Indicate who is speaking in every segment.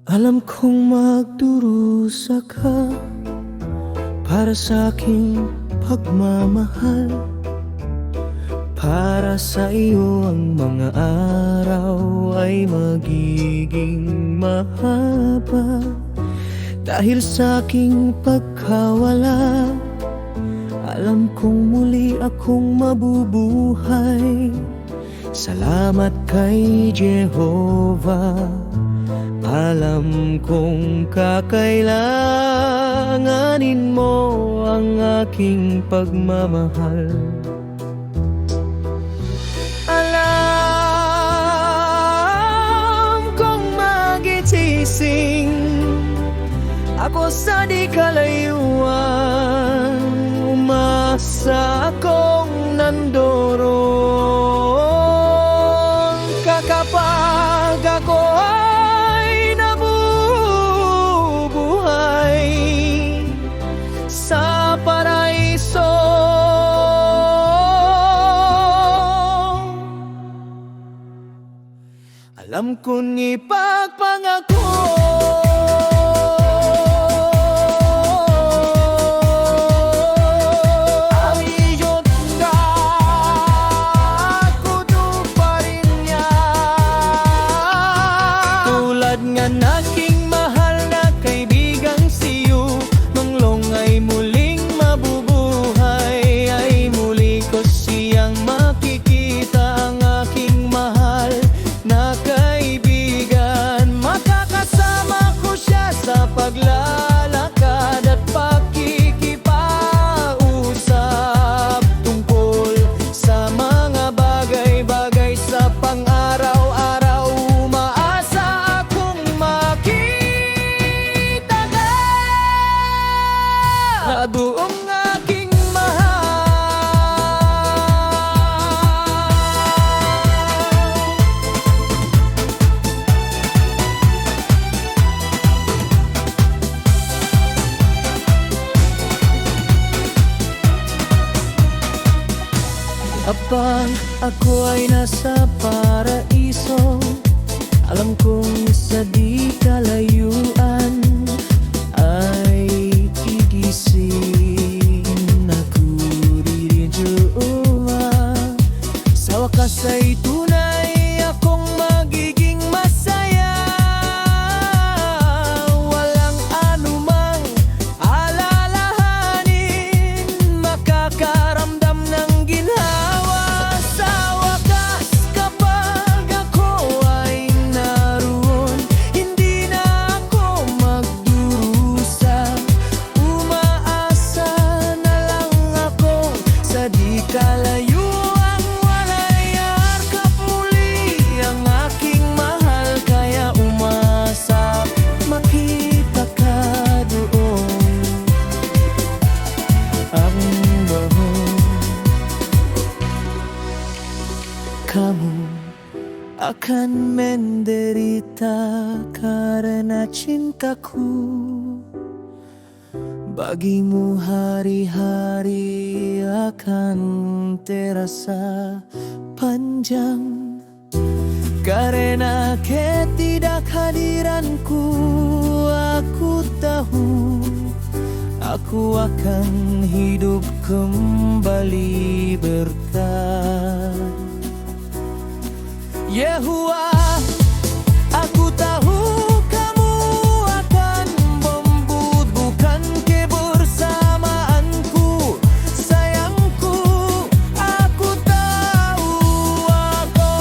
Speaker 1: Alam kong magdurusa ka para sa aking pagmamahal. Para sa iyo ang mga araw ay magiging mahaba. Dahil sa aking pagkawala, alam kong muli akong mabubuhay. Salamat kay Jehovah. Alam kong kakailanganin mo ang aking pagmamahal. Alam kong magigising ako sa di kalayuan. Umasa akong nandoon kapag ako ay nabubuhay sa paraiso. Alam kong ipagpangako ng aking mahal na kaibigang siyo. Manglong ay muling mabubuhay, ay muli ko siyang makikita. Ang aking mahal na kaibigan, makakasama ko siya sa paglalakad at pakikipausap tungkol sa mga bagay-bagay sa pang-araw-araw. Buong aking kapag ako ay nasa paraiso, alam kong sa di kalayuan ay igising ako ririndyoa. Sa wakas ay tunay akong magiging masaya. Walang anumang alalahanin, makakaramdam ng ginhawa. Sa wakas kapag ako ay naroon, hindi na ako magdurusa. Umaasa na lang ako sa di kalayuang walay arkap muli ang aking mahal. Kaya umasa makita ka doon. Ang bahon kamu akan menderita karena cintaku. Bagimu hari-hari akan terasa panjang karena ketidakhadiranku. Aku tahu aku akan hidup kembali berkat. Yahuwah, aku tahu kamu akan membubuhkan kebersamaanku. Sayangku, aku tahu aku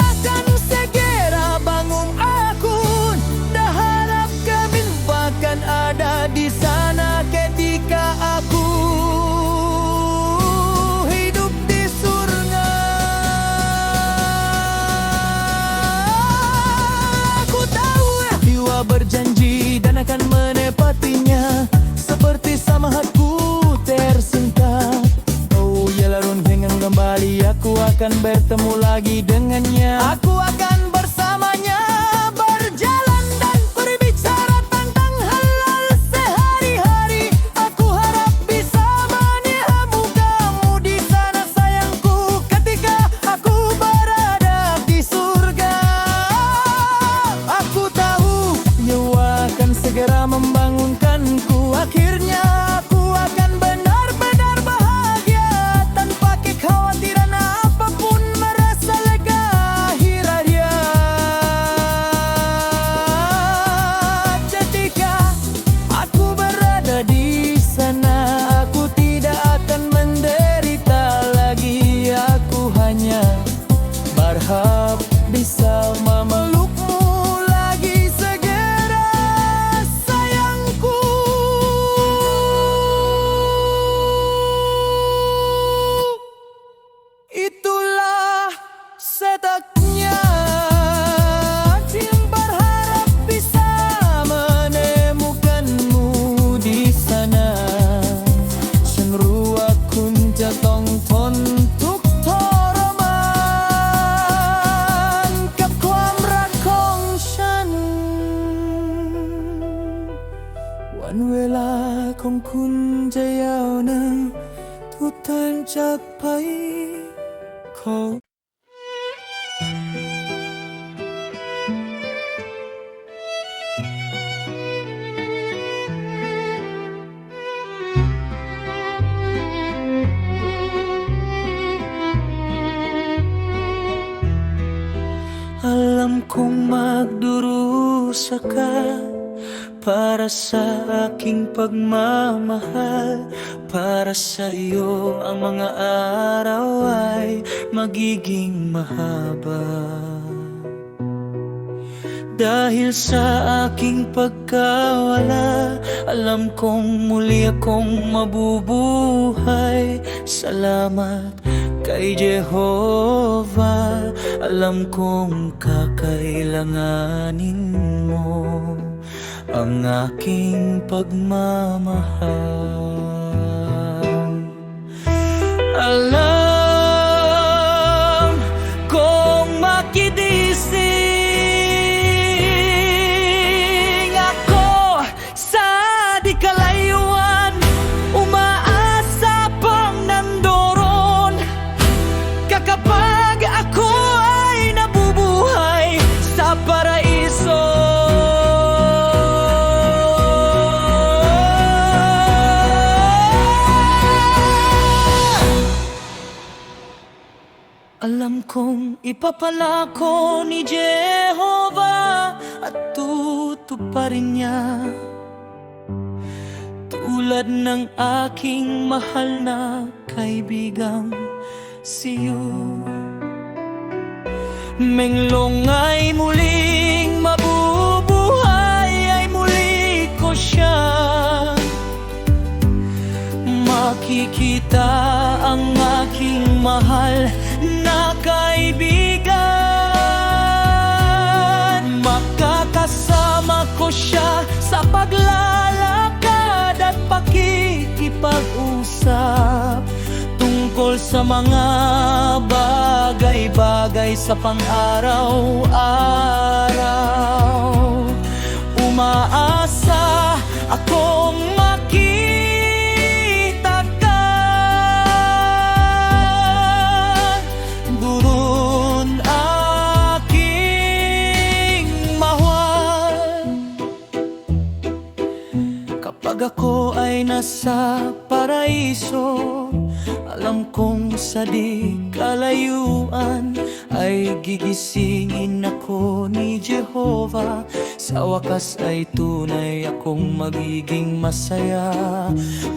Speaker 1: akan segera bangun. Aku dah harap kami bahkan ada di sana ketika aku hidup di surga. Aku tahu Dewa berjanji dan akan menepatinya, seperti sama hatiku tersinta. Oh ya larun dengan kembali aku akan bertemu lagi dengannya. Aku akan bersamanya berjalan dan berbicara tentang hal-hal sehari-hari. Aku harap bisa melihatmu kamu di sana sayangku, ketika aku berada di surga. Aku tahu setaknya Yang berharap bisa menemukanmu di sana Senru akun jatong tontuk toromanกับความรักของฉันวันเวลาของคุณจะยาวนานทุกทางจากไปขอ Alam kong magdurusa ka para sa aking pagmamahal. Para sa iyo ang mga araw ay magiging mahaba. Dahil sa aking pagkawala, alam kong muli akong mabubuhay. Salamat kay Jehovah, alam kong kakailanganin mo ang aking pagmamahal. Alam kong makidising ako sa di kalayuan, umaasa pang nandoron kapag ako ay nabubuhay sa paraiso. Alam kong ipapalako ni Jehovah at tutuparin niya tulad ng aking mahal na kaibigang siyo. Menglong ay muling mabubuhay, ay muli ko siya makikita, ang aking mahal na kaibigan. Makakasama ko siya sa paglalakad at pakikipag-usap tungkol sa mga bagay-bagay sa pang-araw-araw. Umaasa akong makita ka doon, aking mahal. Kapag ako ay nasa paraiso, alam kong sa di kalayuan ay gigisingin ako ni Jehovah. Sa wakas ay tunay akong magiging masaya.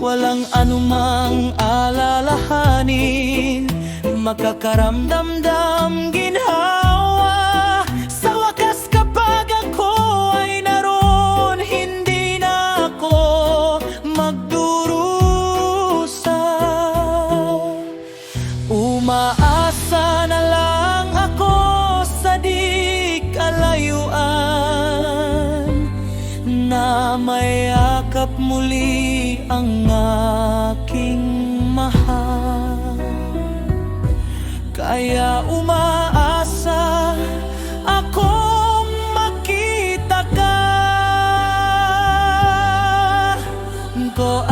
Speaker 1: Walang anumang alalahanin, makakaramdam ginhawa. Sa wakas kapag ako ay naroon, hindi na ako magdurusa. Umaasa na lang ako sa di kalayuan na mayakap muli ang aking mahal. Kaya umaasa akong makita ka doon.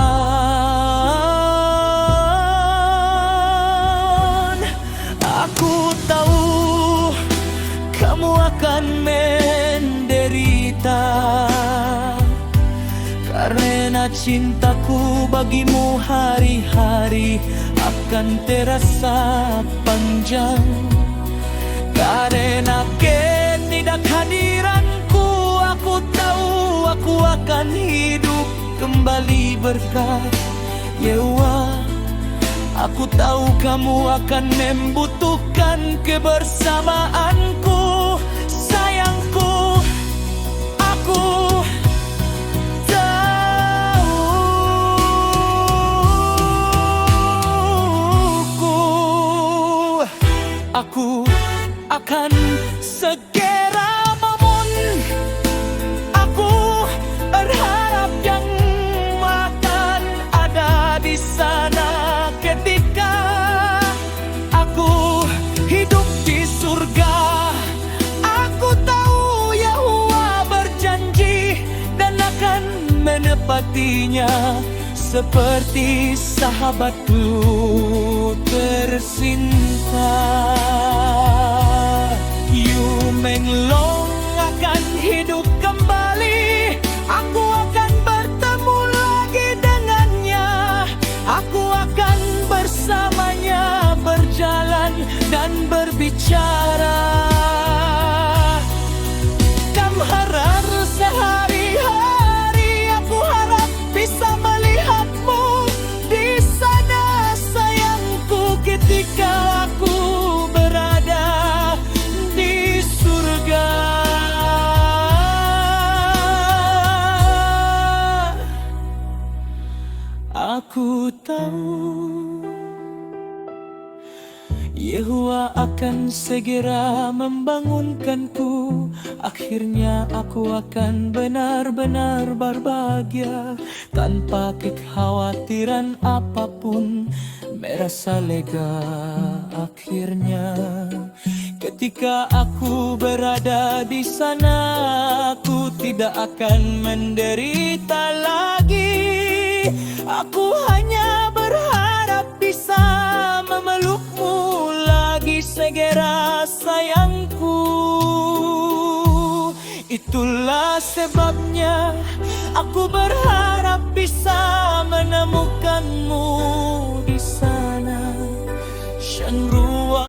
Speaker 1: Aku tahu kamu akan menderita karena cintaku bagimu hari-hari akan terasa panjang. Karena ketidakhadiranku, aku tahu aku akan hidup kembali berkat Yehovah. Aku tahu kamu akan membutuhkan kebersamaanku, sayangku. Aku tahu, aku akan segera bangun. Aku berharap yang akan ada di sana ketika aku hidup di surga. Aku tahu Yahwa berjanji dan akan menepatinya, seperti sahabatku tercinta. Yu Menglong akan hidup kembali. Aku akan bertemu lagi dengannya. Aku akan bersamanya berjalan dan berbicara. Damharar sehari-hari, aku harap bisa melihatmu di sana sayangku, ketika aku berada di surga. Aku tahu Yehova akan segera membangunkanku. Akhirnya aku akan benar-benar berbahagia, tanpa kekhawatiran apapun, merasa lega akhirnya. Ketika aku berada di sana, aku tidak akan menderita lagi. Aku hanya berharap bisa memelukmu lagi segera sayangku. Itulah sebabnya aku berharap bisa menemukanmu di sana. Shangrua